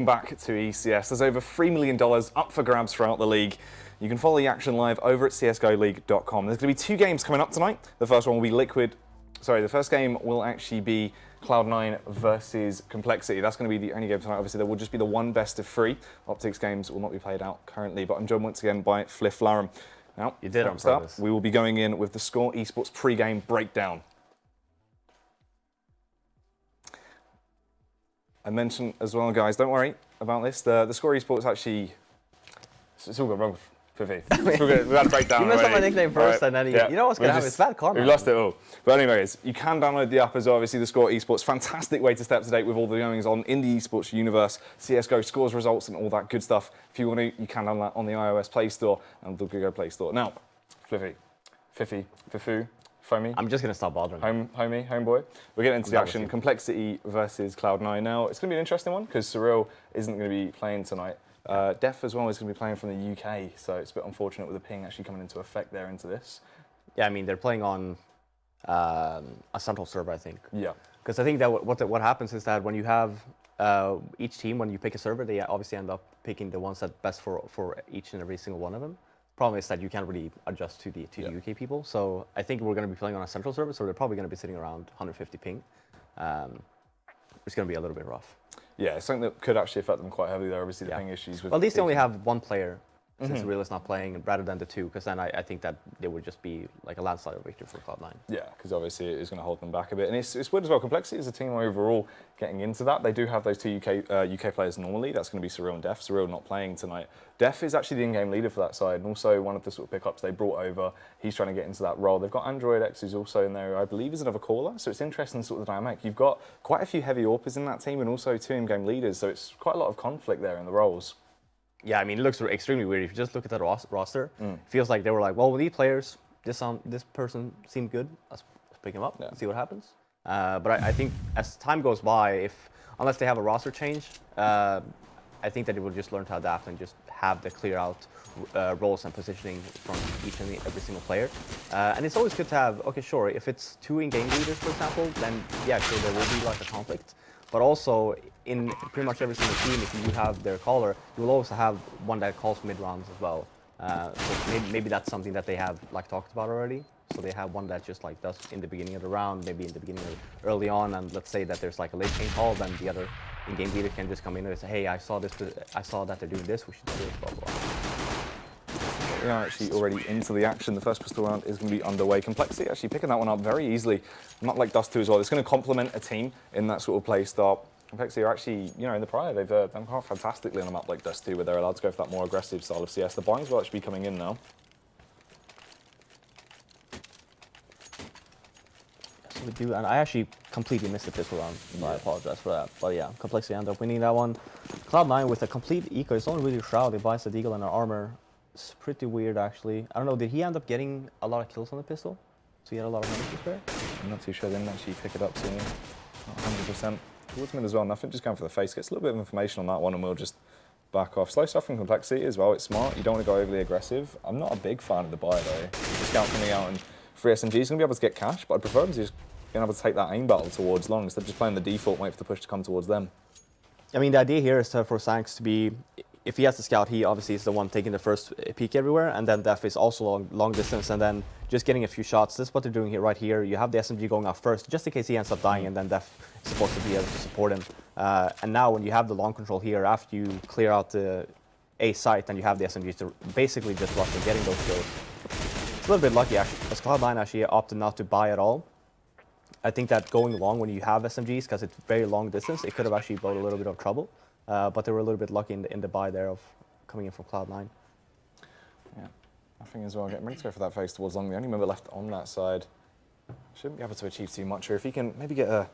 Back to ECS. There's over $3 million up for grabs throughout the league. You can follow the action live over at csgoleague.com. There's going to be 2 games coming up tonight. The first one will be the first game will actually be Cloud9 versus Complexity. That's going to be the only game tonight. Obviously, there will just be the one best of 3. Optics games will not be played out currently, but I'm joined once again by Fifflaren. Now, you did on purpose. We will be going in with the Score Esports pre-game breakdown. I mentioned as well, guys, don't worry about this. The Score Esports actually, it's all gone wrong with Fiffy. We had a breakdown. You messed up my nickname first, and then you know what's going to happen? It's bad karma. We've lost it all. But anyways, you can download the app as well. Obviously, the Score Esports, fantastic way to stay up to date with all the goings on in the esports universe, CS:GO scores, results, and all that good stuff. If you want to, you can download that on the iOS Play Store and the Google Play Store. Now, Fiffy, Foamy. I'm just going to stop bothering. Homeboy. We're getting into the action. Complexity versus Cloud9 now. It's going to be an interesting one because Surreal isn't going to be playing tonight. dephh as well is going to be playing from the UK, so it's a bit unfortunate with the ping actually coming into effect there into this. Yeah, I mean, they're playing on a central server, I think. Yeah. Because I think that what happens is that when you have each team, when you pick a server, they obviously end up picking the ones that best for each and every single one of them. Problem is that you can't really adjust to the UK people. So I think we're going to be playing on a central server, so they're probably going to be sitting around 150 ping. It's going to be a little bit rough. Yeah, it's something that could actually affect them quite heavily there, obviously the ping issues. With well, at least they only have 1 player since Surreal is not playing, rather than the 2, because then I think that they would just be like a landslide victory for Cloud9. Yeah, because obviously it is going to hold them back a bit. And it's weird as well. Complexity is a team overall getting into that. They do have those 2 UK players normally. That's going to be Surreal and dephh. Surreal not playing tonight. dephh is actually the in-game leader for that side, and also one of the sort of pickups they brought over. He's trying to get into that role. They've got Android X, who's also in there, I believe, is another caller. So it's interesting sort of the dynamic. You've got quite a few heavy AWPers in that team, and also 2 in-game leaders. So it's quite a lot of conflict there in the roles. Yeah, I mean, it looks extremely weird. If you just look at that roster, it feels like they were like, well, with these players, this person seemed good. Let's pick him up and see what happens. But I think as time goes by, unless they have a roster change, I think that they will just learn to adapt and just have the clear out roles and positioning from each and every single player. And it's always good to have, okay, sure, if it's 2 in-game leaders, for example, then yeah, sure, there will be like a conflict. But also, in pretty much every single team, if you have their caller, you will always have one that calls mid-rounds as well. So maybe that's something that they have like talked about already. So they have one that just like does in the beginning of the round, maybe in the beginning of early on, and let's say that there's like a late game call, then the other in-game leader can just come in and say, hey, I saw that they're doing this, we should do this, blah, blah. We are actually already into the action. The first pistol round is going to be underway. Complexity actually picking that one up very easily. Not like Dust 2 as well. It's going to complement a team in that sort of play style. Complexity are actually, you know, in the prior, they've done quite fantastically on a map like Dust 2, where they're allowed to go for that more aggressive style of CS. The binds will actually be coming in now. Yes, we do, and I actually completely missed the pistol round, so I apologize for that. But yeah, Complexity ended up winning that one. Cloud9 with a complete eco. It's only really Shroud. They buy Skadoodle and an armor. It's pretty weird, actually. I don't know, did he end up getting a lot of kills on the pistol? So he had a lot of damage there? I'm not too sure. They didn't actually pick it up soon. Not 100%. Towards mid as well. Nothing, just going for the face. Gets a little bit of information on that one, and we'll just back off. Slow stuff from Complexity as well. It's smart. You don't want to go overly aggressive. I'm not a big fan of the buy, though. The scout coming out and 3 SMGs going to be able to get cash, but I'd prefer them to just being able to take that aim battle towards long instead of just playing the default and wait for the push to come towards them. I mean, the idea here is for sancz to be, if he has the scout, he obviously is the one taking the first peek everywhere, and then dephh is also long distance, and then just getting a few shots. This is what they're doing here, right here. You have the SMG going out first, just in case he ends up dying, and then dephh is supposed to be able to support him. And now when you have the long control here, after you clear out the A site, and you have the SMGs to basically just rush and getting those kills. It's a little bit lucky, actually, as Cloud9 actually opted not to buy at all. I think that going long when you have SMGs, because it's very long distance, it could have actually brought a little bit of trouble. But they were a little bit lucky in the buy there of coming in from Cloud9. Yeah, I think as well, getting ready to go for that face towards long. The only member left on that side shouldn't be able to achieve too much. Or if he can maybe get a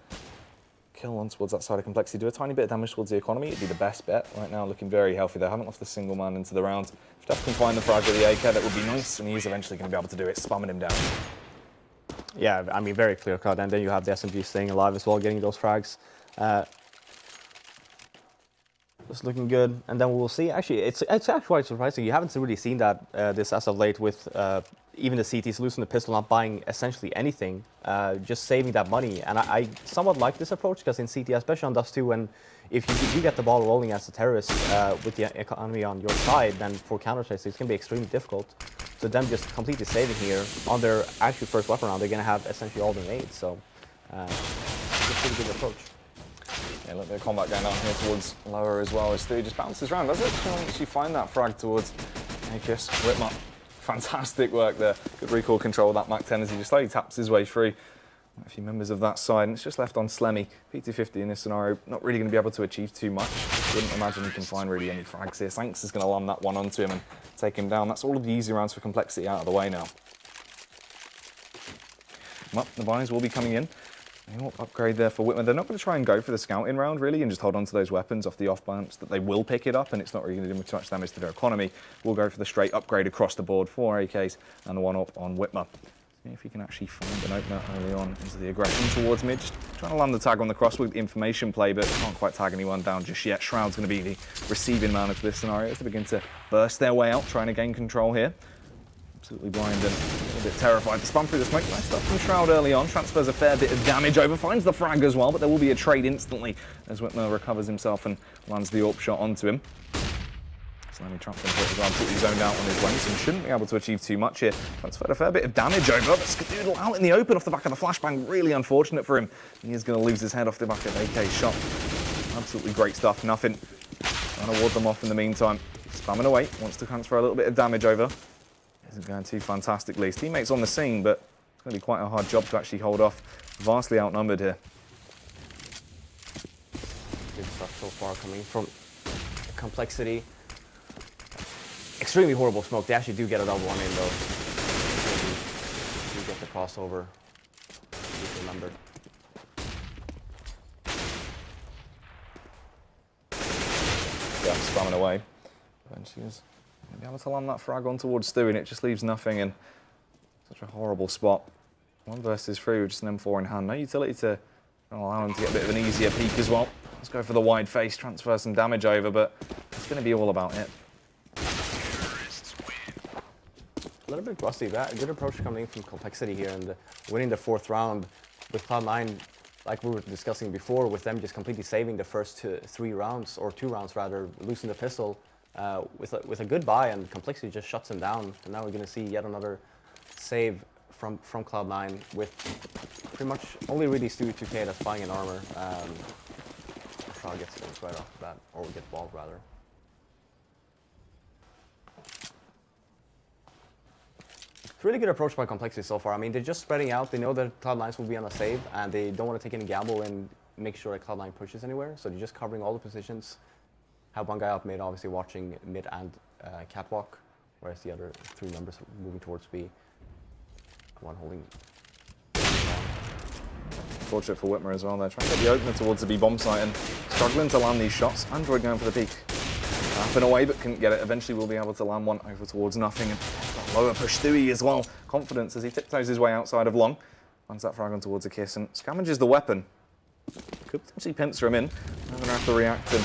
kill on towards that side of Complexity, do a tiny bit of damage towards the economy, it'd be the best bet right now. Looking very healthy. They haven't lost a single man into the round. If dephh can find the frag with the AK, that would be nice, and he's eventually going to be able to do it, spamming him down. Yeah, I mean, very clear cut. And then you have the SMG staying alive as well, getting those frags. It's looking good, and then we'll see. Actually, it's actually quite surprising. You haven't really seen that this as of late with even the CTs losing the pistol, not buying essentially anything, just saving that money. And I somewhat like this approach because in CT, especially on Dust 2, when if you do get the ball rolling as a terrorist with the economy on your side, then for counter-strikes it's going to be extremely difficult. So them just completely saving here on their actual first weapon round, they're going to have essentially all their nades. So it's a pretty good approach. Yeah, a little bit of combat going on here towards lower as well. As Stewie just bounces around, does it? Trying to actually find that frag towards ECS. Witmer. Fantastic work there. Good recoil control of that Mach 10 as he just slowly taps his way through. A few members of that side, and it's just left on Slemmy. P250 in this scenario, not really going to be able to achieve too much. Wouldn't imagine he can find really any frags here. sancz is going to land that one onto him and take him down. That's all of the easy rounds for complexity out of the way now. Well, the buys will be coming in. Upgrade there for Witmer. They're not going to try and go for the scouting round, really, and just hold on to those weapons off the off-bounce that they will pick it up, and it's not really going to do too much damage to their economy. We'll go for the straight upgrade across the board for AKs and the one-up on Witmer. See if he can actually find an opener early on into the aggression towards mid. Just trying to land the tag on the cross with the information play, but can't quite tag anyone down just yet. Shroud's going to be the receiving man of this scenario as they begin to burst their way out, trying to gain control here. Absolutely blind and a little bit terrified to spun through the smoke. Nice stuff from Shroud early on. Transfers a fair bit of damage over. Finds the frag as well, but there will be a trade instantly as Witmer recovers himself and lands the AWP shot onto him. Slemmy trapped into it as well, completely zoned out on his lengths and shouldn't be able to achieve too much here. Transferred a fair bit of damage over, but Skadoodle out in the open off the back of the flashbang. Really unfortunate for him. He is going to lose his head off the back of AK's shot. Absolutely great stuff. Nothing. Trying to ward them off in the meantime. Spamming away. Wants to transfer a little bit of damage over. Isn't going too fantastically. His teammates on the scene, but it's going to be quite a hard job to actually hold off. Vastly outnumbered here. Good stuff so far coming from complexity. Extremely horrible smoke. They actually do get a double one in though. Do get the crossover. Just remembered. Yeah, spamming away. Eventually is going to be able to land that frag on towards Stewie, and it just leaves nothing in such a horrible spot. One versus three with just an M4 in hand. No utility to allow him to get a bit of an easier peek as well. Let's go for the wide face, transfer some damage over, but it's going to be all about it. A little bit rusty. That good approach coming in from complexity here and winning the fourth round with Cloud9, like we were discussing before, with them just completely saving the first two rounds, rather, losing the pistol with a good buy, and complexity just shuts them down. And now we're going to see yet another save from Cloud9 with pretty much only really Stewie2K that's buying an armor. Shroud gets things right off the bat, or we get walled rather. It's a really good approach by complexity so far. I mean, they're just spreading out. They know that Cloud9 will be on a save, and they don't want to take any gamble and make sure that Cloud9 pushes anywhere. So they're just covering all the positions. Have one guy up mid, obviously watching mid and catwalk, whereas the other three members are moving towards B. One holding. Fortunate for Witmer as well. They're trying to get the opener towards the B bomb site and struggling to land these shots. Android going for the peak. Up and away, but couldn't get it. Eventually we'll be able to land one over towards nothing. And lower push Stewie as well. Confidence as he tiptoes his way outside of long. Lands that frag on towards a kiss and scavenge the weapon. Could potentially pincer him in. They're going to have to react and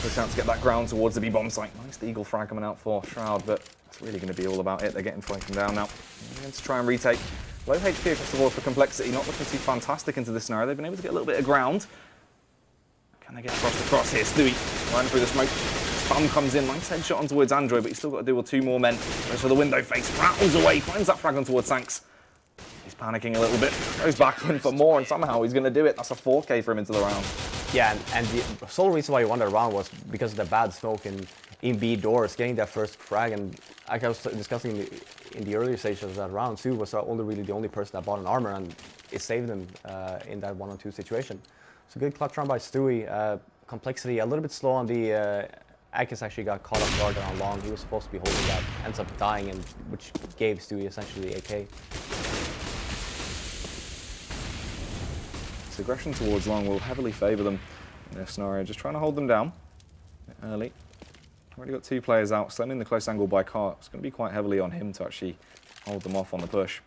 push out to get that ground towards the B bomb site. Nice the eagle frag coming out for Shroud, but it's really going to be all about it. They're getting flanking down now. They're going to try and retake. Low HP across the board for complexity. Not looking too fantastic into this scenario. They've been able to get a little bit of ground. Can they get across the cross here? Stewie running through the smoke. Spam comes in, nice headshot on towards Android, but he's still got to deal with two more men. Goes for the window face, rattles away, finds that frag on towards sancz. He's panicking a little bit, goes back in for more, and somehow he's going to do it. That's a 4K for him into the round. Yeah, and the sole reason why he won that round was because of the bad smoke in B doors, getting that first frag, and like I was discussing in the earlier stages of that round, Sue was really the only person that bought an armor, and it saved him in that 1-on-2 situation. So good clutch round by Stewie. Complexity a little bit slow on the Akis actually got caught off guard on long. He was supposed to be holding that, ends up dying, and which gave Stewie essentially the AK. This aggression towards long will heavily favour them in this scenario. Just trying to hold them down early. Already got two players out. Slemmy the close angle by car. It's going to be quite heavily on him to actually hold them off on the push.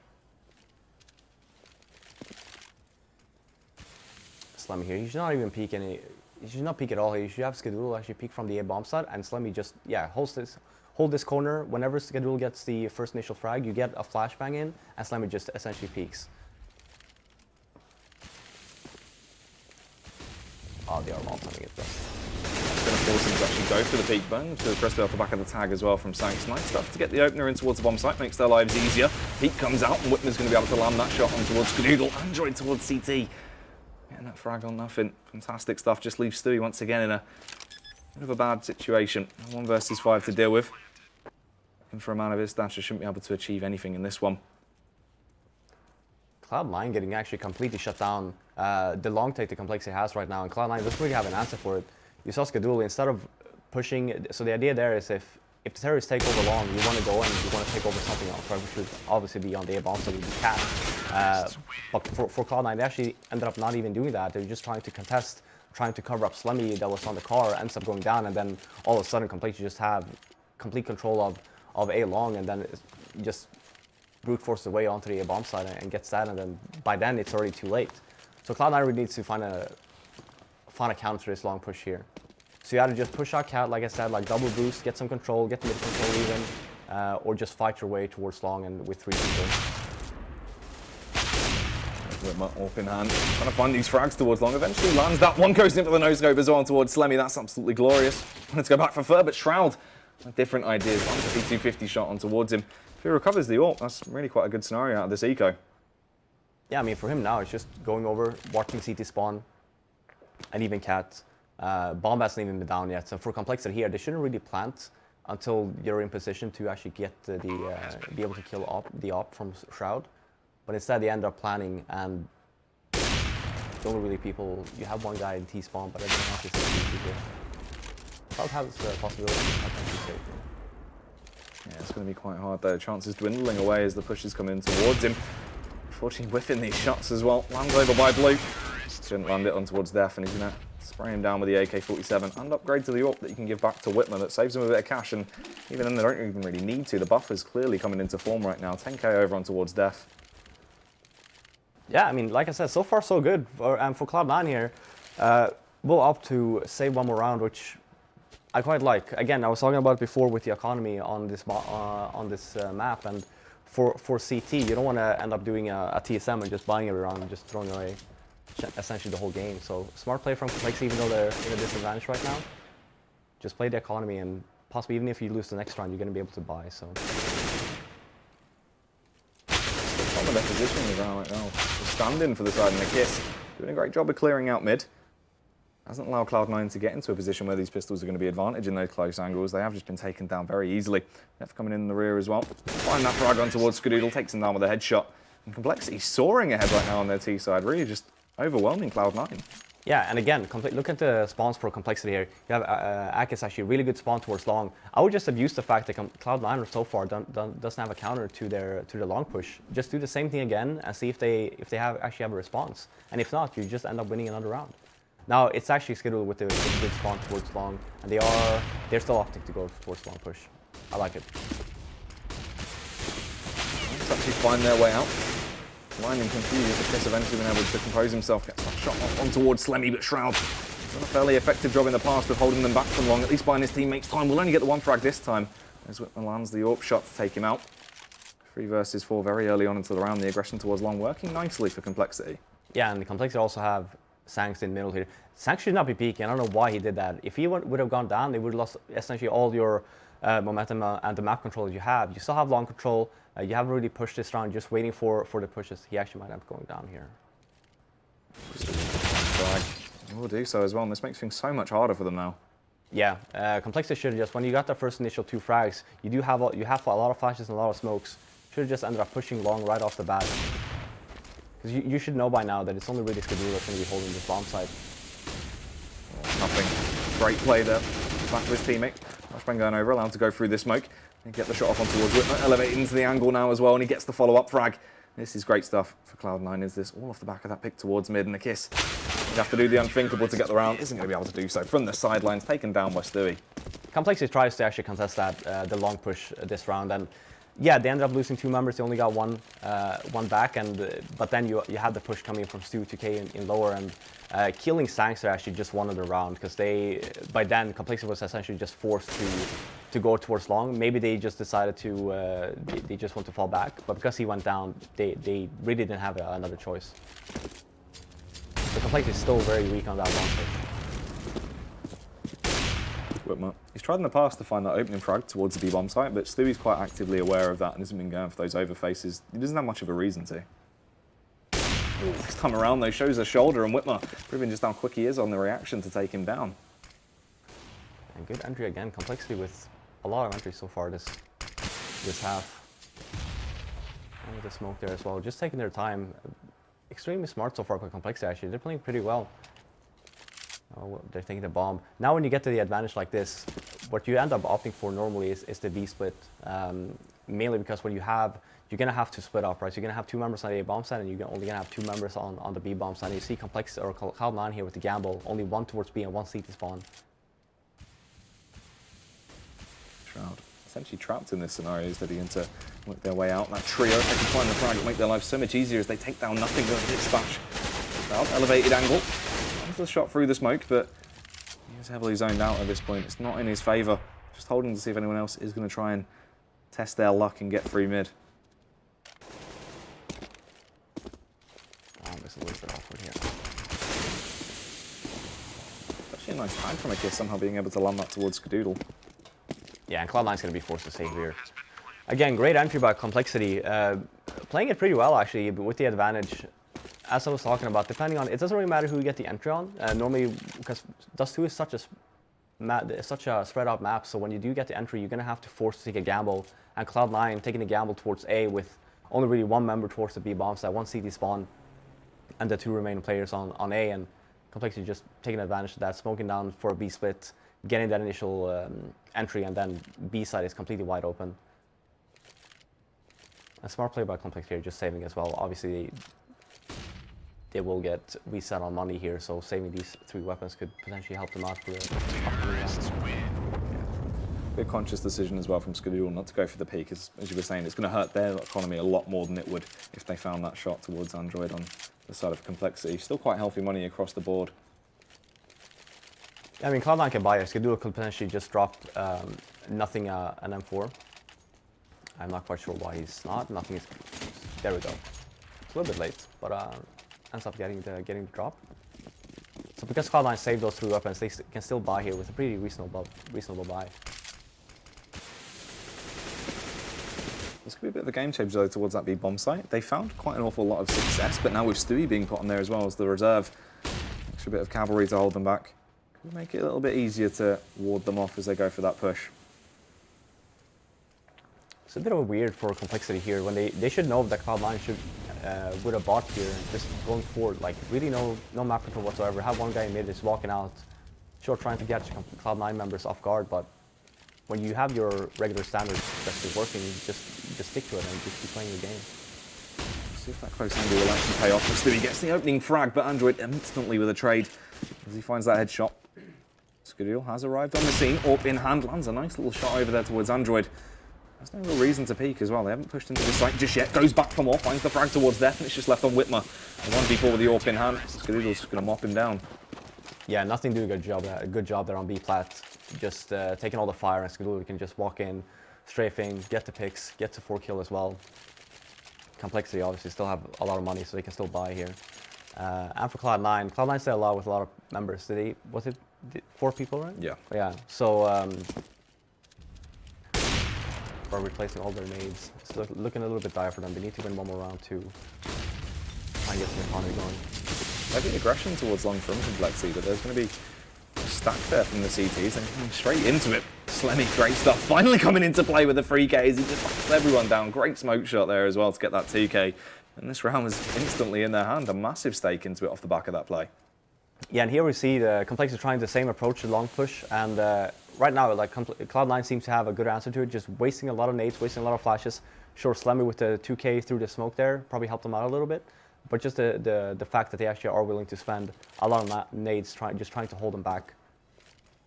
Slemmy here. He's not even peeking. you should not peek at all here. You should have Skadoodle actually peek from the A bomb side, and Slemmy just, yeah, hold this corner. Whenever Skadoodle gets the first initial frag, you get a flashbang in, and Slemmy just essentially peeks. Oh, they are all timing it though. It's going to force him to actually go for the peak burn, to press it off the back of the tag as well from sancz. Nice stuff to get the opener in towards the bomb site, makes their lives easier. Peak comes out, and witmer's going to be able to land that shot on towards Skadoodle. Android towards CT. Getting that frag on nothing. Fantastic stuff. Just leaves Stewie once again in a bit of a bad situation. 1 versus 5 to deal with. And for a man of his stature, shouldn't be able to achieve anything in this one. Cloud9 getting actually completely shut down. The long take the Complexity has right now, and Cloud9 doesn't really have an answer for it. You saw Skadoodle, instead of pushing, so the idea there is if the terrorists take over long, you want to go and you want to take over something else, right? Which would obviously be on the A-bomb, so you can. But for Cloud9, they actually ended up not even doing that. They were just trying to contest, trying to cover up Slemmy that was on the car, ends up going down, and then all of a sudden Complexity just have complete control of A long, and then just brute force the way onto the A-bomb side and gets that, and then by then it's already too late. So Cloud9 really needs to find a counter to this long push here. So you either just push out cat, like I said, like double boost, get some control, get the mid control even, or just fight your way towards long and with 3 people. Up in hand, trying to find these frags towards long. Eventually lands that one, goes into the no-scope as well towards Slemmy. That's absolutely glorious. Let's go back for third, but Shroud, different ideas. One for the 250 shot on towards him. If he recovers the AWP, that's really quite a good scenario out of this eco. Yeah, I mean, for him now, it's just going over, watching CT spawn, and even cat. Bomb hasn't even been down yet, so for Complexity here, they shouldn't really plant until you're in position to actually get be able to kill the op from Shroud. But instead, they end up planning, and the only really people, you have one guy in T-spawn, but everyone else is in T-spawn. Cloud has a possibility of potentially saving. Yeah, it's going to be quite hard though. Chances dwindling away as the pushes come in towards him. Unfortunately, whiffing these shots as well. Lands over by blue. Shouldn't land it on towards dephh, and he's going to spray him down with the AK-47 and upgrade to the AWP that you can give back to witmer. That saves him a bit of cash, and even then they don't even really need to. The buffer's clearly coming into form right now. 10k over on towards dephh. Yeah, I mean, like I said, so far so good. For Cloud9 here, we'll opt to save one more round, which I quite like. Again, I was talking about it before with the economy on this map, and for CT, you don't want to end up doing a TSM and just buying every round and just throwing away essentially the whole game. So smart play from Complexity, even though they're in a disadvantage right now. Just play the economy, and possibly even if you lose the next round, you're going to be able to buy. So. Some of their positioning around right now. Standing for the side and a kiss. Doing a great job of clearing out mid. Hasn't allowed Cloud9 to get into a position where these pistols are going to be advantage in those close angles. They have just been taken down very easily. dephh coming in the rear as well. Find that frag on towards Skadoodle, takes him down with a headshot. And Complexity soaring ahead right now on their T side, really just overwhelming Cloud9. Yeah, and again, look at the spawns for Complexity here. You have Akis actually really good spawn towards long. I would just abuse the fact that Cloud9 so far doesn't have a counter to their long push. Just do the same thing again and see if they actually have a response. And if not, you just end up winning another round. Now it's actually Skadoodle with the good spawn towards long, and they're still opting to go towards long push. I like it. Let's actually find their way out. Lining confused, the kiss eventually been able to compose himself, gets that shot on towards Slemmy, but Shroud done a fairly effective job in the past of holding them back from long, at least buying his teammates time. We'll only get the one frag this time, as witmer lands the AWP shot to take him out. 3 versus 4 very early on into the round, the aggression towards long working nicely for Complexity. Yeah, and the Complexity also have sancz in the middle here. sancz should not be peeking. I don't know why he did that. If he would have gone down, they would have lost essentially all your momentum and the map control that you have. You still have long control. You haven't really pushed this round, just waiting for the pushes. He actually might end up going down here. We'll do so as well, and this makes things so much harder for them now. Yeah, Complexity should have just, when you got the first initial 2 frags, you have a lot of flashes and a lot of smokes. Should have just ended up pushing long right off the bat. Because you should know by now that it's only really Skadoodle that's going to be holding this bomb site. Nothing. Great play there. Back to his teammate. Flashbang going over, allowed to go through this smoke. And get the shot off on towards witmer. Elevated into the angle now as well, and he gets the follow-up frag. This is great stuff for Cloud9. Is this all off the back of that pick towards mid and a kiss? You have to do the unthinkable to get the round. Isn't going to be able to do so from the sidelines, taken down by Stewie. Complexity tries to actually contest that the long push this round, and yeah, they ended up losing 2 members. They only got one back, but then you had the push coming from Stewie2K in lower, and killing sancz actually just won the round, because by then Complexity was essentially just forced to go towards long. Maybe they just decided to they just want to fall back, but because he went down, they really didn't have another choice. The Complexity is still very weak on that long push. Witmer. He's tried in the past to find that opening frag towards the B-bomb site, but Stewie's quite actively aware of that and hasn't been going for those overfaces. He doesn't have much of a reason to. This time around, though, shows a shoulder, and Witmer proving just how quick he is on the reaction to take him down. And good entry again. Complexity with a lot of entries so far this half. And with the smoke there as well. Just taking their time. Extremely smart so far by Complexity, actually. They're playing pretty well. Oh, they're taking the bomb. Now when you get to the advantage like this, what you end up opting for normally is the B split. Mainly because when you're going to have to split up, right? So you're going to have 2 members on the A bomb side, and you're only going to have 2 members on the B bomb side. And you see Complexity or Cloud9 here with the gamble, only 1 towards B and 1 CT spawn. Shroud essentially trapped in this scenario, studying to work their way out. That trio, if they can find the frag, it'll make their life so much easier as they take down nothing but a dispatch. Shroud, elevated angle. The shot through the smoke, but he's heavily zoned out at this point. It's not in his favour. Just holding to see if anyone else is going to try and test their luck and get through mid. This is a little bit awkward here. Actually a nice tag from a kiss, somehow being able to land that towards Skadoodle. Yeah, and Cloud9's going to be forced to save here. Again, great entry by Complexity. Playing it pretty well, actually, but with the advantage. As I was talking about, depending on, it doesn't really matter who you get the entry on. Normally, because Dust 2 is such a spread out map, so when you do get the entry, you're going to have to force to take a gamble. And Cloud9 taking a gamble towards A with only really 1 member towards the B bomb side, 1 CT spawn, and the 2 remaining players on A. And Complexity just taking advantage of that, smoking down for a B split, getting that initial entry, and then B side is completely wide open. A smart play by Complexity here, just saving as well. Obviously, they will get reset on money here, so saving these 3 weapons could potentially help them out for the upcoming rounds. Big conscious decision as well from Skadoodle not to go for the peak, as you were saying. It's going to hurt their economy a lot more than it would if they found that shot towards Android on the side of Complexity. Still quite healthy money across the board. I mean, Cloud9 can buy it. Skadoodle could potentially just drop nothing an M4. I'm not quite sure why he's not. Nothing is. There we go. It's a little bit late, but ends up getting the drop. So because Cloud9 saved those 3 weapons, they can still buy here with a pretty reasonable buy. This could be a bit of a game changer though towards that B-bomb site. They found quite an awful lot of success, but now with Stewie being put on there as well as the reserve, extra bit of cavalry to hold them back. Could make it a little bit easier to ward them off as they go for that push. It's a bit of a weird for Complexity here when they should know that Cloud9 should with a bot here just going forward, like really no map control whatsoever. Have one guy in mid is walking out, sure, trying to get Cloud9 members off guard, but when you have your regular standards that's working, you just stick to it and just keep playing your game. See if that close angle will actually pay off. Stewie gets the opening frag, but Android instantly with a trade as he finds that headshot. Skadoodle has arrived on the scene, AWP in hand, lands a nice little shot over there towards Android. There's no real reason to peek as well. They haven't pushed into the site just yet. Goes back for more, finds the frag towards dephh, and it's just left on Witmer. And 1v4 with the AWP in hand. Skadoodle's just going to mop him down. Yeah, nothing doing a good job there on B plat. Just taking all the fire, and Skadoodle can just walk in, strafing, get the picks, get to 4 kill as well. Complexity obviously still have a lot of money, so they can still buy here. And for Cloud9, Cloud9 stayed alive with a lot of members. Was it 4 people, right? Yeah. Yeah. So are replacing all their nades. It's looking a little bit dire for them. They need to win 1 more round to try and get some economy going. Heavy aggression towards long from Complexity, but there's going to be a stack there from the CTs and coming straight into it. Slemmy, great stuff. Finally coming into play with the 3Ks. He just knocks everyone down. Great smoke shot there as well to get that 2K. And this round was instantly in their hand. A massive stake into it off the back of that play. Yeah, and here we see the Complexity trying the same approach to long push, and right now, like Cloud9 seems to have a good answer to it, just wasting a lot of nades, wasting a lot of flashes. Sure, Slemmy with the 2K through the smoke there probably helped them out a little bit, but just the fact that they actually are willing to spend a lot of nades just trying to hold them back.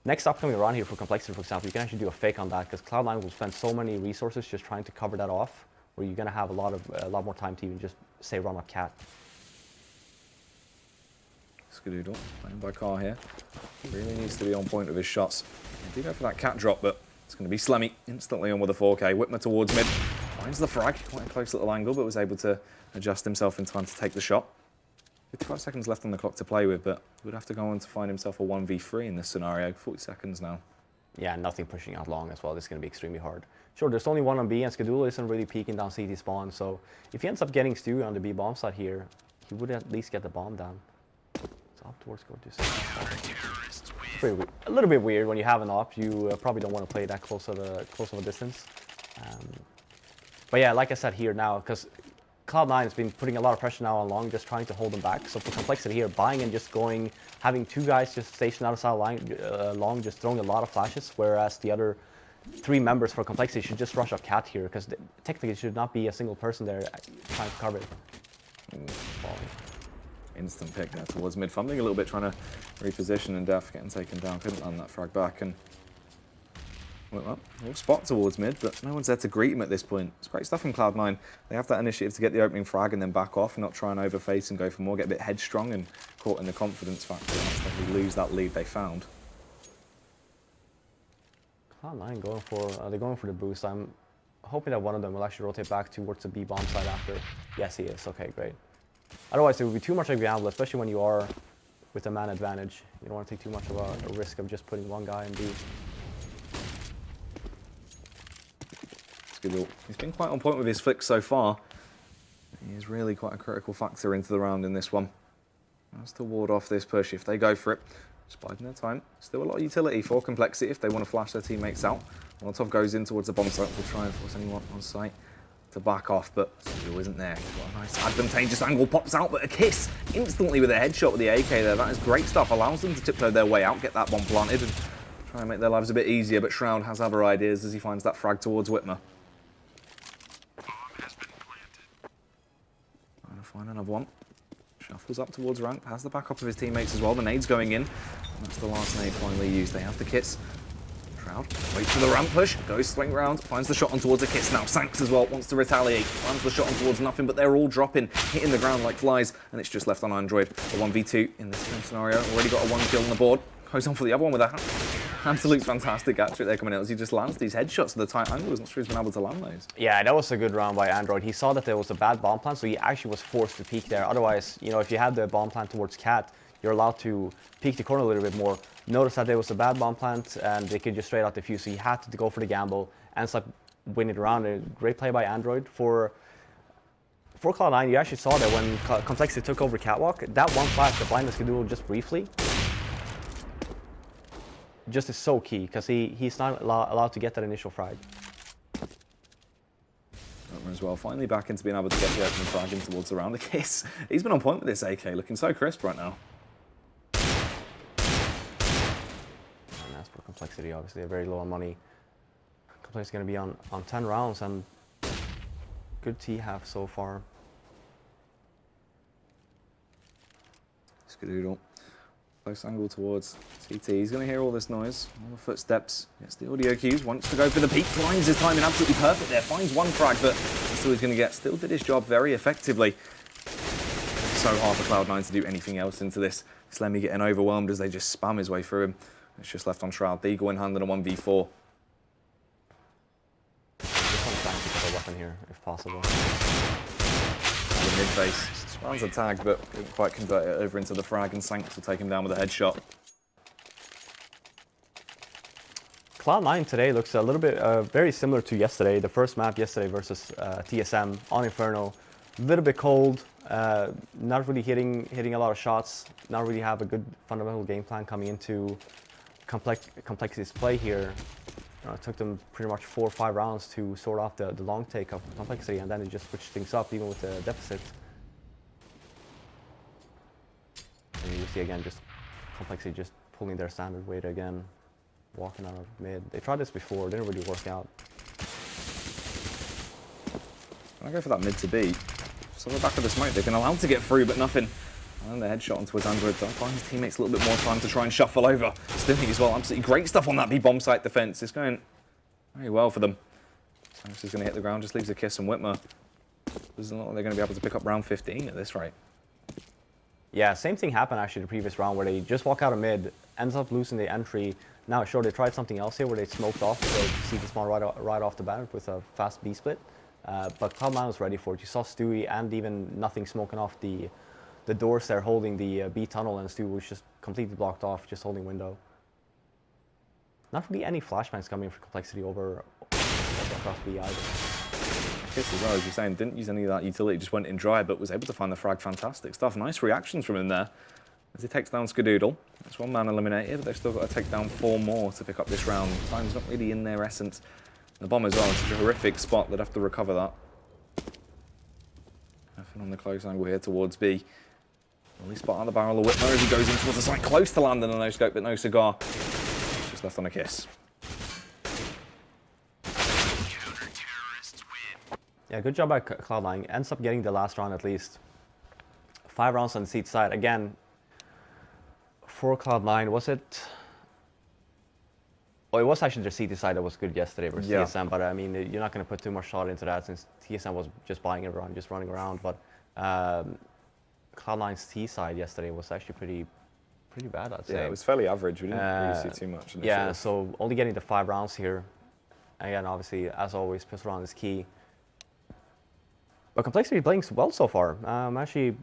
next upcoming round here for Complexity, for example, you can actually do a fake on that, because Cloud9 will spend so many resources just trying to cover that off, where you're going to have a lot more time to even just say run up cat. Skadoodle playing by Car here. Really needs to be on point with his shots. He did go for that cat drop, but it's going to be Slemmy instantly on with a 4K. Witmer towards mid. Finds the frag. Quite a close little angle, but was able to adjust himself in time to take the shot. 55 seconds left on the clock to play with, but he would have to go on to find himself a 1v3 in this scenario. 40 seconds now. Yeah, nothing pushing out long as well. This is going to be extremely hard. Sure, there's only one on B, and Skadoodle isn't really peeking down CT spawn, so if he ends up getting Stewie on the B bomb side here, he would at least get the bomb down. So up towards go to pretty weird. A little bit weird when you have an op. You probably don't want to play that close of a distance. But yeah, like I said here now, because Cloud9 has been putting a lot of pressure now on long, just trying to hold them back. So for Complexity here, buying and just going, having two guys just stationed outside line, long, just throwing a lot of flashes, whereas the other 3 members for Complexity should just rush up cat here, because technically it should not be a single person there trying to cover it. Instant pick there towards mid, fumbling a little bit, trying to reposition, and dephh getting taken down. Couldn't land that frag back, and well, little spot towards mid, but no one's there to greet him at this point. It's great stuff from Cloud9. They have that initiative to get the opening frag and then back off, and not try and overface and go for more, get a bit headstrong and caught in the confidence factor and accidentally lose that lead they found. Cloud9 going for they're going for the boost. I'm hoping that one of them will actually rotate back towards the B bomb side after. Yes, he is. Okay, great. Otherwise, it would be too much of a gamble, especially when you are with a man advantage. You don't want to take too much of a risk of just putting one guy in B. He's been quite on point with his flicks so far. He is really quite a critical factor into the round in this one. Has to ward off this push if they go for it. Just biding their time. Still a lot of utility for Complexity if they want to flash their teammates out. Molotov goes in towards the bomb site. We'll try and force anyone on site to back off, but Stewie isn't there. Got a nice advantageous angle, pops out, but a kiss instantly with a headshot with the AK there. That is great stuff. Allows them to tiptoe their way out, get that bomb planted, and try and make their lives a bit easier, but Shroud has other ideas as he finds that frag towards Witmer. Trying to find another one. Shuffles up towards ramp, has the backup of his teammates as well. The nade's going in. And that's the last nade finally used. They have the kits. Shroud waits for the ramp push, goes swing round, finds the shot on towards a kiss now. sancz as well wants to retaliate, finds the shot on towards nothing, but they're all dropping, hitting the ground like flies, and it's just left on Android. A 1v2 in this scenario. Already got a 1 kill on the board. Goes on for the other one with a absolute fantastic hat-trick there coming out as he just lands these headshots at the tight angles. Not sure he's been able to land those. Yeah, that was a good round by Android. He saw that there was a bad bomb plant, so he actually was forced to peek there. Otherwise, you know, if you had the bomb plant towards cat, you're allowed to peek the corner a little bit more. Notice that there was a bad bomb plant, and they could just straight out defuse, so he had to go for the gamble, and it's like winning the round. A great play by Android. For Cloud9, you actually saw that when Complexity took over Catwalk, that one flash, the blindness could do just briefly, just is so key, because he's not allowed to get that initial frag. As well, finally back into being able to get the opening frag in towards the round. The kiss. He's been on point with this AK, looking so crisp right now. And that's for Complexity, obviously, they're very low on money. Complexity is going to be on 10 rounds, and good T-half so far. Skadoodle. Close angle towards CT. He's going to hear all this noise, all the footsteps. Gets the audio cues, wants to go for the peak. Blinds his timing absolutely perfect there. Finds one frag, but that's all he's going to get. Still did his job very effectively. So hard for Cloud9 to do anything else into this. Slemmy getting overwhelmed as they just spam his way through him. It's just left on Shroud. Deagle in hand in a 1v4. Just want to try and pick up a weapon here, if possible. The mid-face. Runs a tag, but couldn't quite convert it over into the frag, and sancz will take him down with a headshot. Cloud9 today looks a little bit very similar to yesterday, the first map yesterday versus TSM on Inferno. A little bit cold, not really hitting a lot of shots, not really have a good fundamental game plan coming into Complexity's play here. It took them pretty much 4 or 5 rounds to sort out the long take of Complexity, and then it just switched things up even with the deficit. And you see again, just Complexity just pulling their standard weight again, walking out of mid. They tried this before, didn't really work out. I go for that mid to B. Just on the back of the smoke, they've been allowed to get through, but nothing And the headshot onto his Android. That finds his teammates a little bit more time to try and shuffle over. Slemmy as well. Absolutely great stuff on that B-bomb site defense. It's going very well for them. sancz is going to hit the ground, just leaves a kiss and witmer. Doesn't look like they're going to be able to pick up round 15 at this rate. Yeah, same thing happened actually the previous round where they just walk out of mid, ends up losing the entry. Now, sure, they tried something else here where they smoked off the CT spawn right off the bat with a fast B split. But Cloud9 was ready for it. You saw Stewie and even nothing smoking off the doors there, holding the B tunnel, and Stewie was just completely blocked off, just holding window. Not really any flashbangs coming for Complexity over across B either. Kiss as well, as you're saying, didn't use any of that utility, just went in dry, but was able to find the frag. Fantastic stuff. Nice reactions from him there as he takes down Skadoodle. That's one man eliminated, but they've still got to take down 4 more to pick up this round. Time's not really in their essence. The bomb as well, in such a horrific spot, they'd have to recover that. Nothing on the close angle here towards B. Only spot on the barrel of witmer as he goes in towards the side, close to landing a no scope, but no cigar. Just left on a kiss. Yeah, good job by Cloud9. Ends up getting the last round at least. 5 rounds on the seat side. Again, for Cloud9, was it? Well, it was actually their CT side that was good yesterday versus TSM, but I mean, you're not going to put too much thought into that since TSM was just buying everyone, just running around. But Cloud9's T side yesterday was actually pretty bad, I'd say. Yeah, it was fairly average. We didn't really see too much. Yeah, so only getting the 5 rounds here. Again, obviously, as always, pistol round is key. But Complexity playing well so far. I'm actually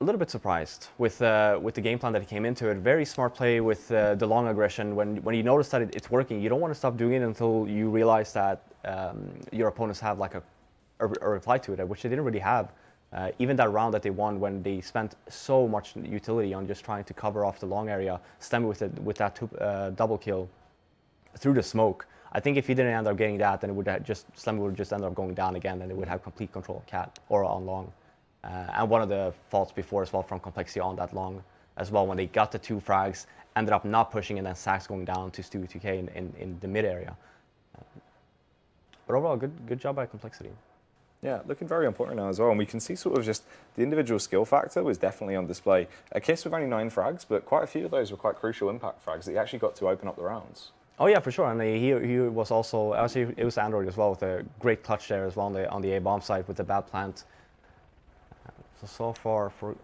a little bit surprised with the game plan that he came into it. Very smart play with the long aggression. When you notice that it's working, you don't want to stop doing it until you realize that your opponents have like a reply to it, which they didn't really have. Even that round that they won when they spent so much utility on just trying to cover off the long area, Slemmy with that double kill through the smoke. I think if he didn't end up getting that, then it would Slemmy would just end up going down again, and it would have complete control of Cat or on long. And one of the faults before as well from Complexity on that long as well, when they got the 2 frags, ended up not pushing, and then sancz going down to Stewie2K in the mid area. But overall, good job by Complexity. Yeah, looking very important now as well, and we can see sort of just the individual skill factor was definitely on display. A kiss with only 9 frags, but quite a few of those were quite crucial impact frags that he actually got to open up the rounds. Oh yeah, for sure, and he was also, actually it was Android as well with a great clutch there as well on the A-bomb side with the bad plant. So far for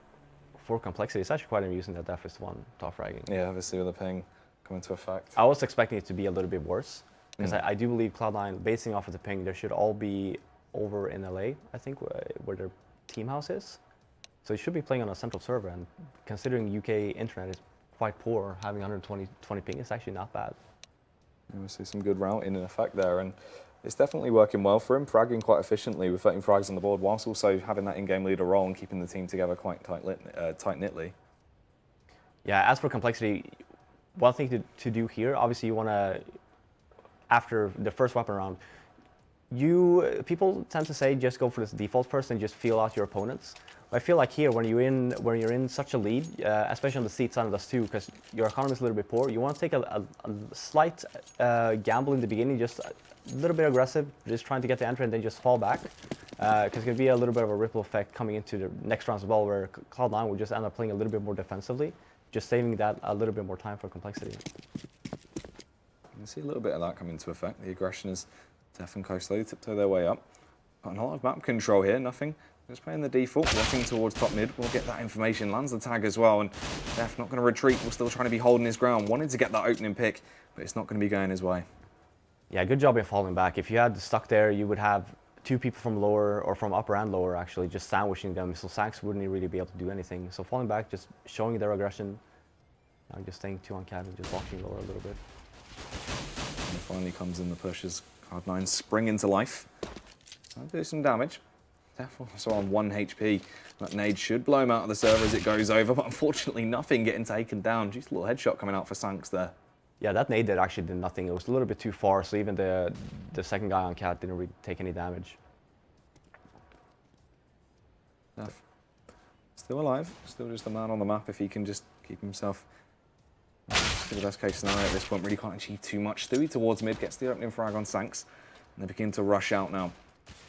Complexity, it's actually quite amusing that dephh is the one top fragging. Yeah, obviously with the ping coming to effect. I was expecting it to be a little bit worse, because I do believe Cloud9, basing off of the ping, they should all be over in LA, I think, where their team house is. So you should be playing on a central server, and considering UK internet is quite poor, having 120 ping is actually not bad. We see some good routing in effect there, and it's definitely working well for him, fragging quite efficiently with 13 frags on the board, whilst also having that in-game leader role and keeping the team together quite tight-knitly. Yeah, as for Complexity, one thing to do here, obviously you want to, after the first weapon round, people tend to say just go for this default first and just feel out your opponents. I feel like here, when you're in such a lead, especially on the seat side of this too, because your economy is a little bit poor, you want to take a slight gamble in the beginning, just a little bit aggressive, just trying to get the entry and then just fall back. Because it could be a little bit of a ripple effect coming into the next round as well, where Cloud9 will just end up playing a little bit more defensively, just saving that a little bit more time for Complexity. You can see a little bit of that come into effect. The aggression is dephh and Coast slowly tiptoe their way up. Got a lot of map control here, nothing. Just playing the default, walking towards top mid. We'll get that information, lands the tag as well, and dephh not going to retreat. We're still trying to be holding his ground. Wanted to get that opening pick, but it's not going to be going his way. Yeah, good job in falling back. If you had stuck there, you would have 2 people from lower, or from upper and lower actually, just sandwiching them, so sancz wouldn't really be able to do anything. So falling back, just showing their aggression, just staying 2 on Cat and just watching lower a little bit. And it finally comes in the push as Cloud9 spring into life. That'll do some damage. dephh also on 1 HP. That nade should blow him out of the server as it goes over, but unfortunately nothing getting taken down. Just a little headshot coming out for sancz there. Yeah, that nade actually did nothing. It was a little bit too far, so even the second guy on Cat didn't really take any damage. dephh still alive, still just a man on the map if he can just keep himself to the best case scenario at this point. Really can't achieve too much. Stewie towards mid, gets the opening frag on sancz, and they begin to rush out now.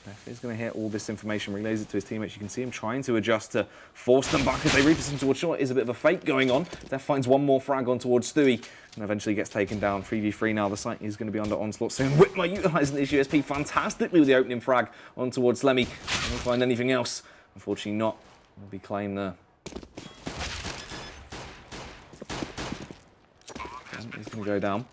dephh is going to hear all this information, relays it to his teammates. You can see him trying to adjust to force them back as they reposition towards Shawn. It is a bit of a fake going on. dephh finds one more frag on towards Stewie and eventually gets taken down. 3v3 now. The site is going to be under onslaught soon. witmer utilising this USP fantastically with the opening frag on towards Slemmy. Won't find anything else. Unfortunately not. Will be claimed there. He's going to go down.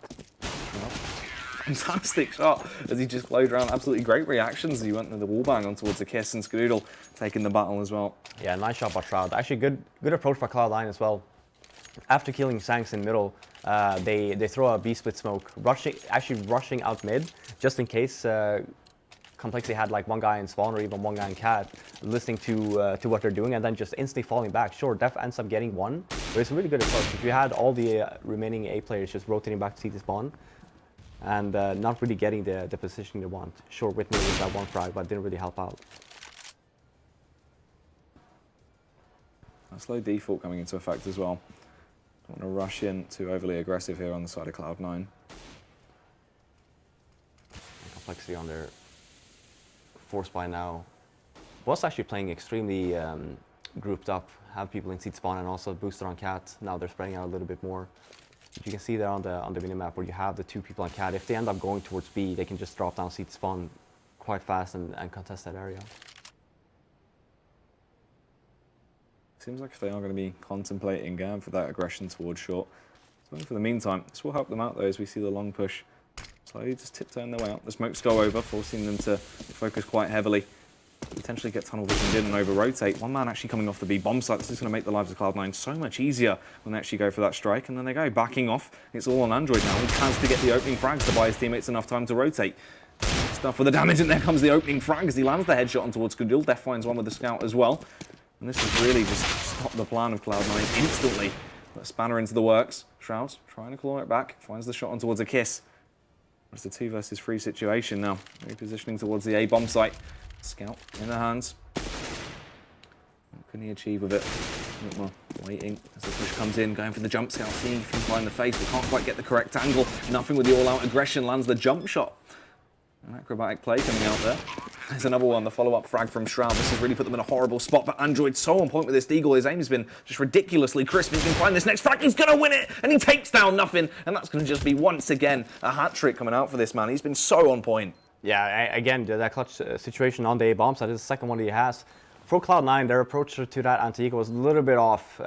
Fantastic shot as he just flowed around. Absolutely great reactions as he went with the wallbang on towards the kiss, and Skadoodle taking the battle as well. Yeah, nice shot by Shroud. Actually, good approach by Cloud9 as well. After killing sancz in middle, they throw a B-split smoke, actually rushing out mid, just in case Complexity had like one guy in spawn or even one guy in cat, listening to what they're doing and then just instantly falling back. Sure, dephh ends up getting one, but it's a really good approach. If you had all the remaining A players just rotating back to CT spawn, and not really getting the position they want. Sure, witmer with that one frag, but didn't really help out. A slow default coming into effect as well. Don't want to rush in too overly aggressive here on the side of Cloud9. Complexity on their force by now. Was actually playing extremely grouped up, have people in seat spawn and also boosted on cat. Now they're spreading out a little bit more. But you can see there on the minimap where you have the two people on cat. If they end up going towards B, they can just drop down seat spawn quite fast and contest that area. Seems like if they are going to be contemplating going for that aggression towards short. So for the meantime, this will help them out though as we see the long push slowly just tiptoeing their way out. The smokes go over, forcing them to focus quite heavily. Potentially get tunnel visioned in and over rotate. One man actually coming off the B bomb site. This is going to make the lives of Cloud9 so much easier when they actually go for that strike. And then they go backing off. It's all on Android now. He has to get the opening frags to buy his teammates enough time to rotate. Stuff for the damage, and there comes the opening frag as he lands the headshot on towards Skadoodle. dephh finds one with the scout as well. And this has really just stopped the plan of Cloud9 instantly. Put a spanner into the works. Shroud trying to claw it back. Finds the shot on towards a kiss. It's a 2 versus 3 situation now. Repositioning towards the A bomb site. Scout in the hands. What can he achieve with it? Well, waiting as the push comes in, going for the jump scout, seeing if he can find the face, but can't quite get the correct angle. Nothing with the all-out aggression, lands the jump shot. An acrobatic play coming out there. There's another one, the follow-up frag from Shroud. This has really put them in a horrible spot, but Android's so on point with this deagle. His aim has been just ridiculously crisp. He can find this next frag, he's going to win it, and he takes down nothing. And that's going to just be, once again, a hat-trick coming out for this man. He's been so on point. Yeah, again, that clutch situation on the A bomb side is the second one he has. For Cloud9, their approach to that anti-eco was a little bit off.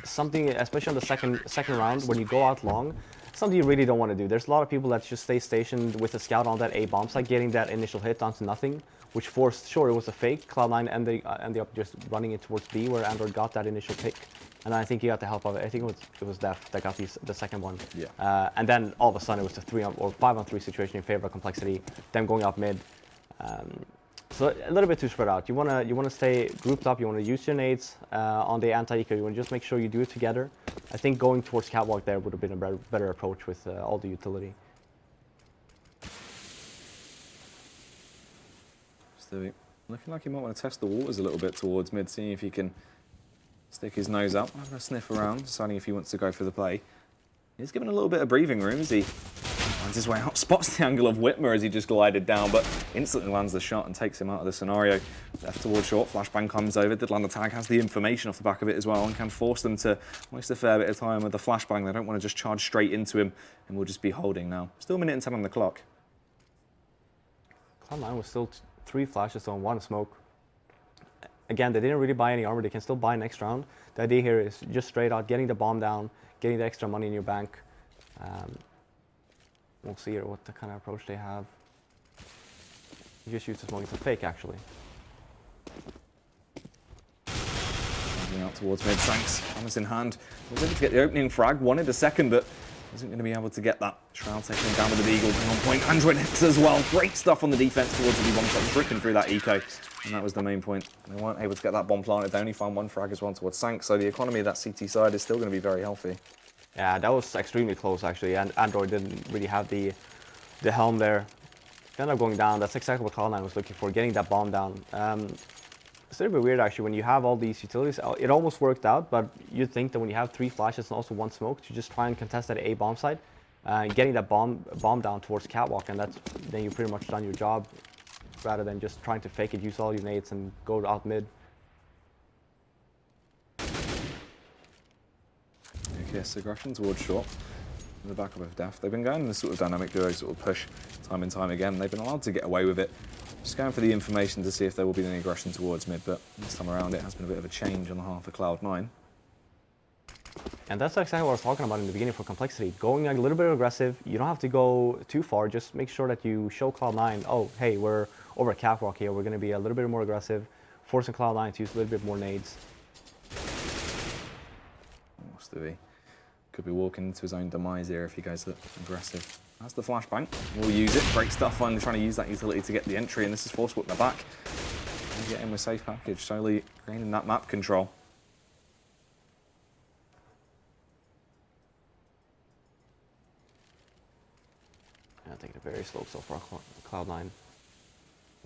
Something, especially on the second round, when you go out long, something you really don't want to do. There's a lot of people that just stay stationed with a scout on that A bomb site, getting that initial hit down to nothing, which forced, sure, it was a fake. Cloud9 ended up just running it towards B, where Android got that initial pick. And I think he got the help of it. I think it was dephh that got the second one. Yeah. And then all of a sudden it was a 5-on-3 situation in favor of Complexity. Them going up mid. So a little bit too spread out. You wanna stay grouped up. You wanna use your nades on the anti-eco. You wanna just make sure you do it together. I think going towards catwalk there would have been a better approach with all the utility. Stewie looking like he might want to test the waters a little bit towards mid, seeing if he can stick his nose up, having a sniff around, deciding if he wants to go for the play. He's given a little bit of breathing room as he finds his way out, spots the angle of witmer as he just glided down, but instantly lands the shot and takes him out of the scenario. dephh towards short, flashbang comes over, did land the tag, has the information off the back of it as well, and can force them to waste a fair bit of time with the flashbang. They don't want to just charge straight into him, and we'll just be holding now. Still a minute and 10 on the clock. Cloud9 was still 3 flashes on 1 smoke. Again, they didn't really buy any armor. They can still buy next round. The idea here is just straight out getting the bomb down, getting the extra money in your bank. We'll see here what the kind of approach they have. You just use the smoke. It's a fake, actually. Moving out towards mid, sancz, hammers in hand. Was able to get the opening frag, wanted a second, but isn't going to be able to get that. Shroud taking him down with the deagle, and on point. Android X as well. Great stuff on the defense towards the B bomb site, ripping through that eco. And that was the main point. They weren't able to get that bomb planted. They only found 1 frag as well towards sancz, so the economy of that CT side is still going to be very healthy. Yeah, that was extremely close, actually, and Android didn't really have the helm there. They ended up going down. That's exactly what Cloud9 was looking for, getting that bomb down. It's a little bit weird, actually, when you have all these utilities. It almost worked out, but you'd think that when you have 3 flashes and also 1 smoke, to just try and contest that A bomb site, getting that bomb down towards catwalk, and then you pretty much done your job. rather than just trying to fake it, use all your nades, and go out mid. Yes, aggression towards short. In the back of dephh. They've been going in this sort of dynamic duo sort of push time and time again. They've been allowed to get away with it. Just going for the information to see if there will be any aggression towards mid, but this time around it has been a bit of a change on the half of Cloud9. And that's exactly what I was talking about in the beginning for complexity. Going a little bit aggressive, you don't have to go too far, just make sure that you show Cloud9, oh, hey, we're over a catwalk here, we're going to be a little bit more aggressive, forcing Cloud9 to use a little bit more nades. Oh, Stewie could be walking into his own demise here if he goes aggressive. That's the flashbang. We'll use it. Great stuff on trying to use that utility to get the entry, and this is force witmer back. And get in with safe package, slowly gaining that map control. Yeah, taking it very slow so far, Cloud9.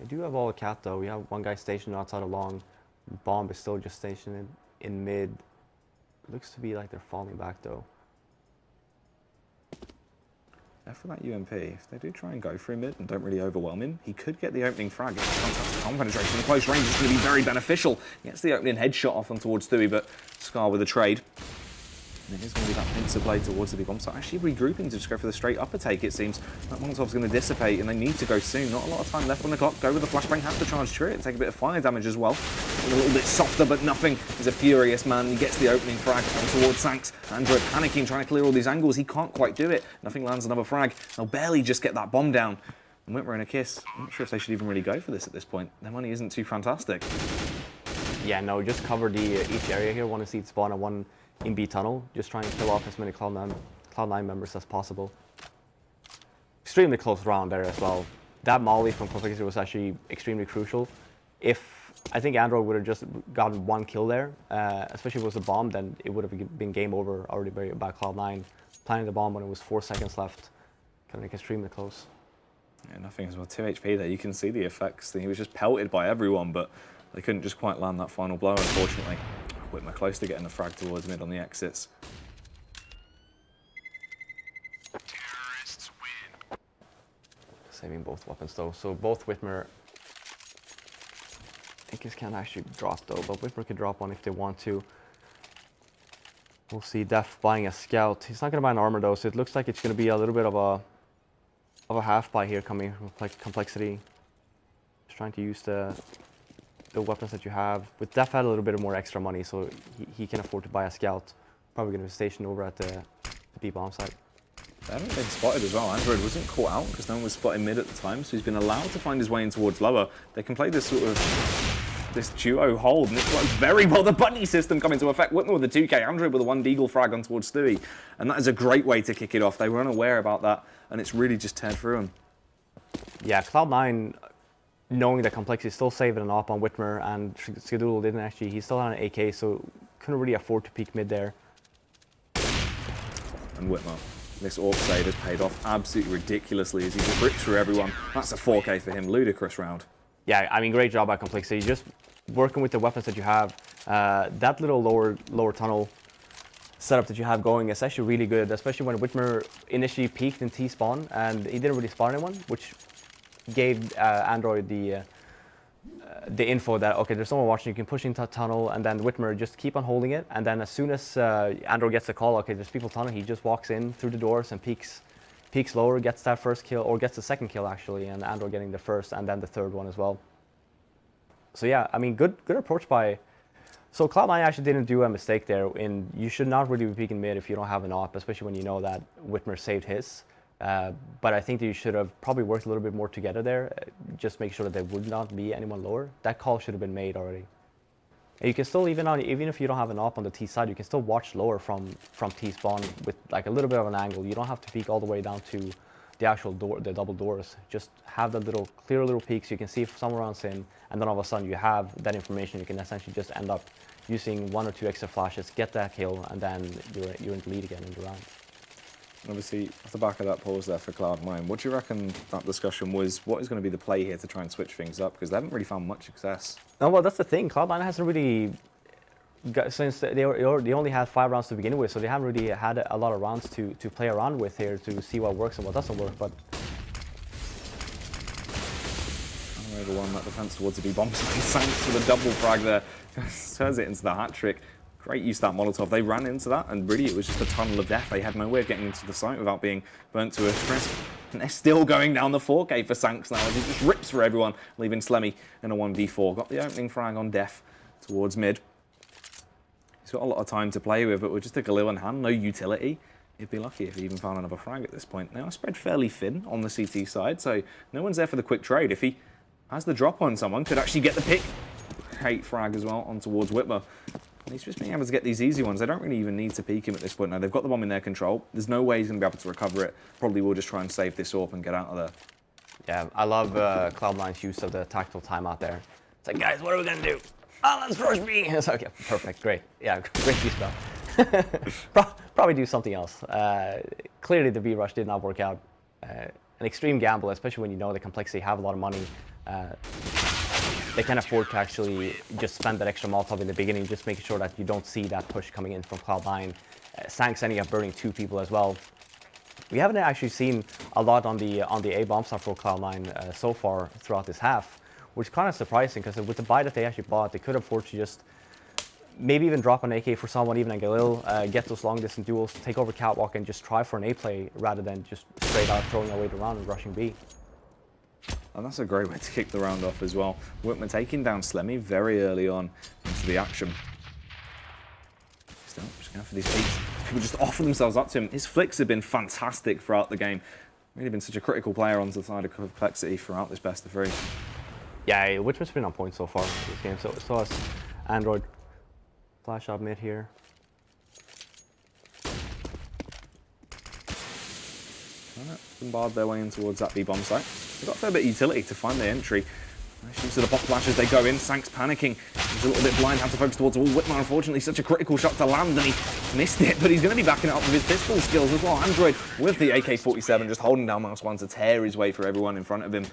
We do have all the cat though. We have one guy stationed outside along. Bomb is still just stationed in mid. Looks to be like they're falling back though. For that UMP, if they do try and go for him mid and don't really overwhelm him, he could get the opening frag. It's fantastic arm penetration in close range. It's going to be very beneficial. He gets the opening headshot off on towards Stewie, but Scar with a trade. And it is going to be that pincer play towards the bomb site. Actually regrouping to just go for the straight upper take, it seems. That Molotov's going to dissipate, and they need to go soon. Not a lot of time left on the clock. Go with the flashbang, have to charge through it and take a bit of fire damage as well. A little bit softer, but nothing. He's a furious man. He gets the opening frag on towards sancz. Android panicking, trying to clear all these angles. He can't quite do it. Nothing lands another frag. They'll barely just get that bomb down. And witmer in a kiss. I'm not sure if they should even really go for this at this point. Their money isn't too fantastic. Yeah, no, just cover each area here. One in seed spawn and one in B tunnel. Just trying to kill off as many Cloud9 members as possible. Extremely close round there as well. That molly from complexity was actually extremely crucial. If I think Android would have just gotten one kill there, especially if it was a bomb, then it would have been game over already by Cloud9. Planting the bomb when it was 4 seconds left. Kind of extremely close. Yeah, nothing as well. 2 HP there. You can see the effects. He was just pelted by everyone, but they couldn't just quite land that final blow, unfortunately. Witmer close to getting the frag towards mid on the exits. Terrorists win. Saving both weapons though. So both Witmer. I think can't actually drop though, but Witmer can drop one if they want to. We'll see dephh buying a scout. He's not going to buy an armor though, so it looks like it's going to be a little bit of a half buy here coming from complexity. Just trying to use the weapons that you have. With dephh had a little bit more extra money, so he can afford to buy a scout. Probably going to be stationed over at the B bomb site. They haven't been spotted as well. Android wasn't caught out because no one was spotting mid at the time, so he's been allowed to find his way in towards lower. They can play this sort of duo hold, and it works very well. The bunny system coming into effect. Witmer with the 2K, Android with a 1 deagle frag on towards Stewie, and that is a great way to kick it off. They were unaware about that, and it's really just teared through them. Yeah, Cloud9, knowing that complexity is still saving an op on Witmer, and Skadoodle didn't actually, he still had an AK, so couldn't really afford to peek mid there. And Witmer, this AWP save has paid off absolutely ridiculously as he just ripped through everyone. That's a 4K for him, ludicrous round. Yeah, I mean, great job by complexity. Just working with the weapons that you have. That little lower tunnel setup that you have going is actually really good, especially when Witmer initially peeked in T-spawn and he didn't really spawn anyone, which gave Android the info that, okay, there's someone watching, you can push into that tunnel, and then Witmer just keep on holding it, and then as soon as Android gets the call, okay, there's people tunnel, he just walks in through the doors and peeks lower, gets that first kill, or gets the second kill actually, and Android getting the first and then the third one as well. So yeah, I mean, good approach by... So Cloud9 actually didn't do a mistake there. You should not really be peeking mid if you don't have an op, especially when you know that Witmer saved his. But I think that you should have probably worked a little bit more together there. Just make sure that there would not be anyone lower. That call should have been made already. And you can still, even if you don't have an op on the T side, you can still watch lower from T spawn with like a little bit of an angle. You don't have to peek all the way down to the actual door, the double doors. Just have that clear little peeks. You can see if someone runs in, and then all of a sudden you have that information. You can essentially just end up using 1 or 2 extra flashes, get that kill, and then you're in the lead again in the round. Obviously, off the back of that pause there for Cloud9, what do you reckon that discussion was? What is going to be the play here to try and switch things up? Because they haven't really found much success. No, well, that's the thing. Cloud9 hasn't really, since they only had 5 rounds to begin with, so they haven't really had a lot of rounds to play around with here to see what works and what doesn't work. But Unable Double on that defense towards the B bomb. sancz with a double frag there. Turns it into the hat trick. Great use of that Molotov. They ran into that, and really it was just a tunnel of death. They had no way of getting into the site without being burnt to a crisp. And they're still going down the 4K for sancz now, as he just rips for everyone, leaving Slemmy in a 1v4. Got the opening frag on dephh towards mid. He's got a lot of time to play with, but with just a Galil in hand, no utility, he'd be lucky if he even found another frag at this point. They are spread fairly thin on the CT side, so no one's there for the quick trade. If he has the drop on someone, could actually get the pick. Great frag as well on towards witmer. He's just being able to get these easy ones. They don't really even need to peek him at this point now. They've got the bomb in their control. There's no way he's going to be able to recover it. Probably will just try and save this AWP and get out of there. Yeah, I love Cloud9's use of the tactical timeout there. It's like, guys, what are we going to do? Oh, let's rush B. It's okay, perfect, great. Yeah, great use, bro. Probably do something else. Clearly, the B rush did not work out. An extreme gamble, especially when you know the complexity, have a lot of money. They can afford to actually just spend that extra Molotov in the beginning, just making sure that you don't see that push coming in from Cloud9. sancz ending up burning 2 people as well. We haven't actually seen a lot on the A bomb side for Cloud9 so far throughout this half, which is kind of surprising because with the buy that they actually bought, they could afford to just maybe even drop an AK for someone, even a Galil, get those long distance duels, take over catwalk and just try for an A play rather than just straight out throwing away the round and rushing B. And that's a great way to kick the round off as well. witmer taking down Slemmy very early on into the action. Still, just going for these peaks. People just offer themselves up to him. His flicks have been fantastic throughout the game. Really been such a critical player on the side of complexity throughout this best of 3. Yeah, witmer's been on point so far in this game. So has Android. Flash out mid here. Bombard their way in towards that B bomb site. They've got a fair bit of utility to find the entry. Nice use of the pop flash as they go in. sancz panicking. He's a little bit blind, had to focus towards the wall. witmer, unfortunately, such a critical shot to land, and he missed it, but he's going to be backing it up with his pistol skills as well. Android with the AK-47 just holding down -1 to tear his way through everyone in front of him.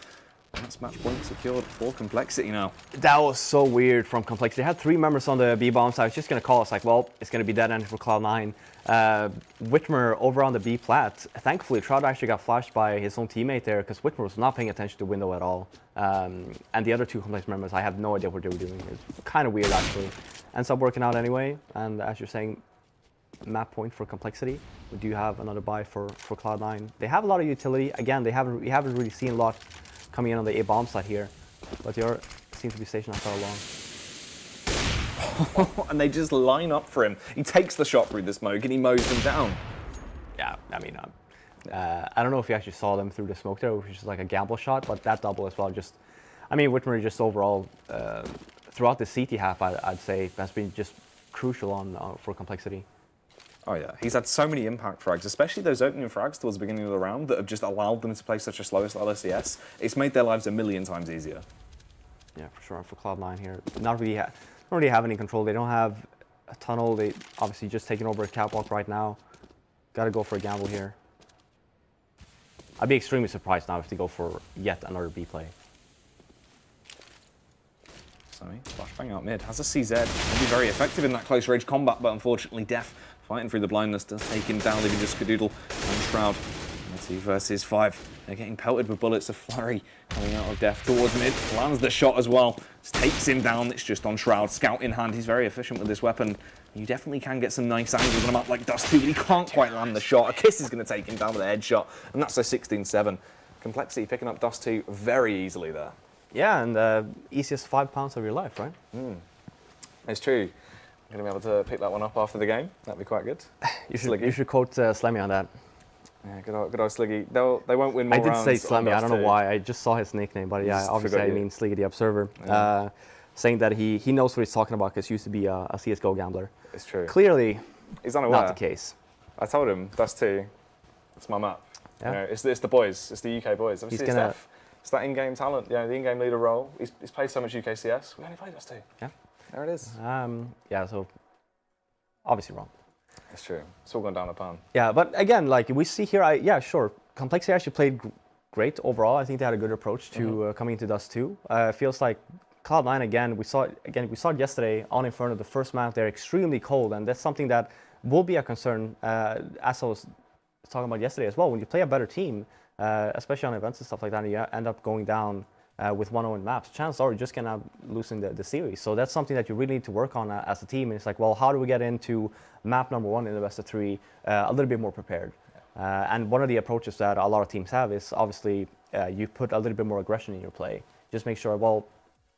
That's match point secured for complexity now. That was so weird from complexity. They had 3 members on the B bomb, so I was just going to call. It's like, well, it's going to be dead end for Cloud9. witmer over on the B plat. Thankfully, Shroud actually got flashed by his own teammate there because witmer was not paying attention to window at all. And the other 2 complex members, I have no idea what they were doing. It's kind of weird, actually. Ends up working out anyway. And as you're saying, map point for complexity. We do have another buy for Cloud9. They have a lot of utility. Again, we haven't really seen a lot coming in on the A bomb side here, but they seem to be stationed so long. And they just line up for him. He takes the shot through the smoke and he mows them down. Yeah, I mean, I don't know if you actually saw them through the smoke there, which is like a gamble shot, but that double as well. Just, I mean, witmer just overall throughout the CT half, I'd say has been just crucial for complexity. Oh yeah, he's had so many impact frags, especially those opening frags towards the beginning of the round that have just allowed them to play such a slow style ECS. It's made their lives a million times easier. Yeah, for sure. For Cloud9 here, don't really have any control. They don't have a tunnel. They obviously just taking over a catwalk right now. Got to go for a gamble here. I'd be extremely surprised now if they go for yet another B play. Slemmy, flashbang out mid, has a CZ. Will be very effective in that close range combat, but unfortunately dephh fighting through the blindness does take him down, leaving just Skadoodle and Shroud. 2 versus 5. They're getting pelted with bullets. A flurry coming out of dephh towards mid. Lands the shot as well. Just takes him down. It's just on Shroud. Scout in hand. He's very efficient with this weapon. You definitely can get some nice angles on him up like Dust 2, but he can't quite land the shot. A kiss is going to take him down with a headshot, and that's a 16-7. Complexity picking up Dust 2 very easily there. Yeah, and easiest 5 pounds of your life, right? It's true. I'm going to be able to pick that one up after the game. That'd be quite good. You should quote Slemmy on that. Yeah, good old Sliggy. They won't win more rounds. I did say Slemmy. I don't know why. I just saw his nickname, but yeah, obviously I mean Sliggy the Observer. Yeah. Saying that he knows what he's talking about because he used to be a CSGO gambler. It's true. Clearly, he's unaware. Not the case. I told him, Dust 2, it's my map. Yeah. You know, it's the boys. It's the UK boys. Obviously, it's that in-game talent. You know, the in-game leader role. He's played so much UKCS. We only played Dust 2. Yeah. There it is. Yeah, so obviously wrong. It's true. It's all gone down the pan. Yeah, but again, like we see here, yeah, sure. Complexity actually played great overall. I think they had a good approach to coming into Dust 2. Feels like Cloud9 again. We saw it yesterday on Inferno. The first map, they're extremely cold, and that's something that will be a concern. As I was talking about yesterday as well, when you play a better team, especially on events and stuff like that, and you end up going down with 1-0 in maps, chances are you're just gonna losing the series. So that's something that you really need to work on as a team. And it's like, well, how do we get into map number 1 in the best of 3 a little bit more prepared? And one of the approaches that a lot of teams have is obviously you put a little bit more aggression in your play. Just make sure, well,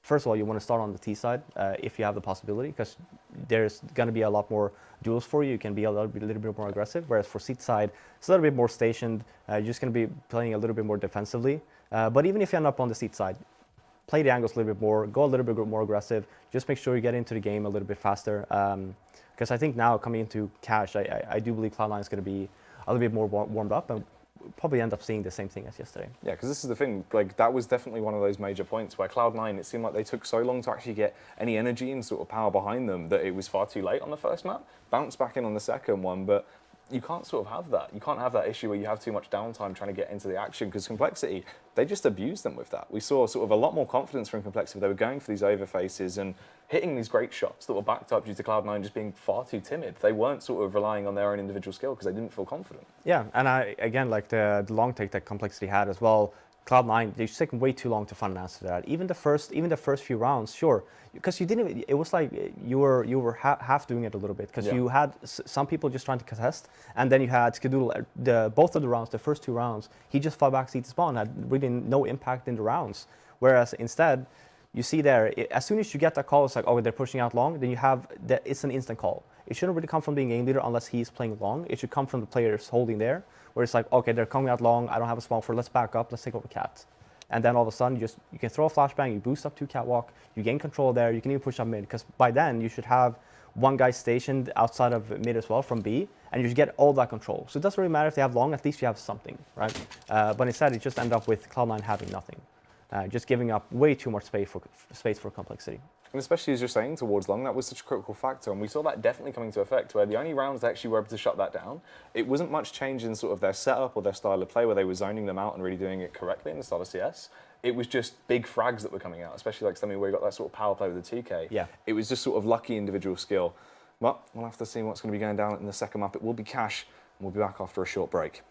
first of all, you want to start on the T side if you have the possibility, because there's going to be a lot more duels for you. You can be a little bit more aggressive, whereas for seat side, it's a little bit more stationed. You're just going to be playing a little bit more defensively. But even if you end up on the seat side, play the angles a little bit more, go a little bit more aggressive. Just make sure you get into the game a little bit faster. Because I think now coming into Cash, I do believe Cloud9 is going to be a little bit more warmed up, and probably end up seeing the same thing as yesterday. Yeah, because this is the thing, like that was definitely one of those major points where Cloud9, it seemed like they took so long to actually get any energy and sort of power behind them that it was far too late on the first map. Bounced back in on the second one, but you can't sort of have that. You can't have that issue where you have too much downtime trying to get into the action, because Complexity, they just abused them with that. We saw sort of a lot more confidence from Complexity. They were going for these overfaces and hitting these great shots that were backed up due to Cloud9 just being far too timid. They weren't sort of relying on their own individual skill because they didn't feel confident. Yeah, and again, like the long take that Complexity had as well, Cloud9, they just taken way too long to find an answer to that. Even the first few rounds, sure, because you didn't. It was like you were half doing it a little bit, because you had some people just trying to contest, and then you had Skadoodle. Both of the rounds, the first 2 rounds, he just fell back seat to spawn, had really no impact in the rounds. Whereas instead, you see there, as soon as you get that call, it's like, oh, they're pushing out long. Then you have that. It's an instant call. It shouldn't really come from being game leader unless he's playing long. It should come from the players holding there, where it's like, okay, they're coming out long. I don't have a spawn for. Let's back up. Let's take over cat. And then all of a sudden, you can throw a flashbang. You boost up to catwalk. You gain control there. You can even push up mid, because by then you should have one guy stationed outside of mid as well from B, and you should get all that control. So it doesn't really matter if they have long. At least you have something, right? But instead, it just ended up with Cloud9 having nothing. Just giving up way too much space for Complexity. And especially as you're saying, towards long, that was such a critical factor. And we saw that definitely coming to effect, where the only rounds they actually were able to shut that down, it wasn't much change in sort of their setup or their style of play, where they were zoning them out and really doing it correctly in the style of CS. It was just big frags that were coming out, especially like Slemmy, where you got that sort of power play with the 2K. Yeah. It was just sort of lucky individual skill. But we'll have to see what's going to be going down in the second map. It will be Cash, and we'll be back after a short break.